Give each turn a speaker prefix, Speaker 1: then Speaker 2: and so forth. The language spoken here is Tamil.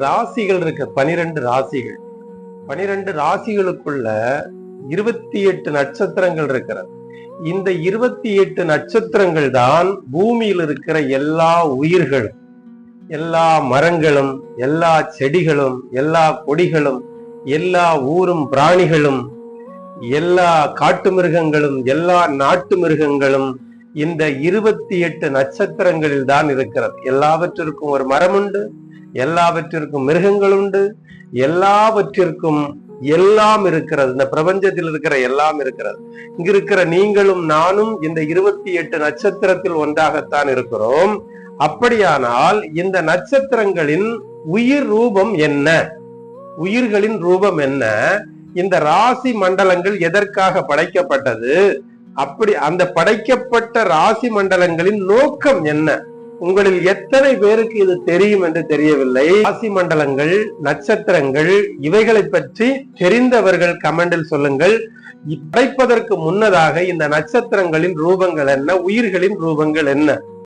Speaker 1: ராசிகள் இருக்கு. 12 ராசிகள். 12 ராசிகளுக்குள்ள 28 நட்சத்திரங்கள் இருக்கிறது. இந்த 28 நட்சத்திரங்கள் தான் பூமியில் இருக்கிற எல்லா உயிர்களும், எல்லா மரங்களும், எல்லா செடிகளும், எல்லா கொடிகளும், எல்லா ஊரும் பிராணிகளும், எல்லா காட்டு மிருகங்களும், எல்லா நாட்டு மிருகங்களும் இந்த 28 நட்சத்திரங்களில் தான் இருக்கிறது. எல்லாவற்றிற்கும் ஒரு மரம் உண்டு, எல்லாவற்றிற்கும் மிருகங்கள் உண்டு, எல்லாவற்றிற்கும் எல்லாம் இருக்கிறது. இந்த பிரபஞ்சத்தில் இருக்கிற எல்லாம் இருக்கிறது. இங்க இருக்கிற நீங்களும் நானும் இந்த 28 நட்சத்திரத்தில் ஒன்றாகத்தான் இருக்கிறோம். அப்படியானால் இந்த நட்சத்திரங்களின் உயிர் ரூபம் என்ன? உயிர்களின் ரூபம் என்ன? இந்த ராசி மண்டலங்கள் எதற்காக படைக்கப்பட்டது? அப்படி அந்த படைக்கப்பட்ட ராசி மண்டலங்களின் நோக்கம் என்ன? உங்களில் எத்தனை பேருக்கு இது தெரியும் என்று தெரியவில்லை. ராசி மண்டலங்கள், நட்சத்திரங்கள், இவைகளை பற்றி தெரிந்தவர்கள் கமெண்டில் சொல்லுங்கள். படைப்பதற்கு முன்னதாக இந்த நட்சத்திரங்களின் ரூபங்கள் என்ன? உயிர்களின் ரூபங்கள் என்ன?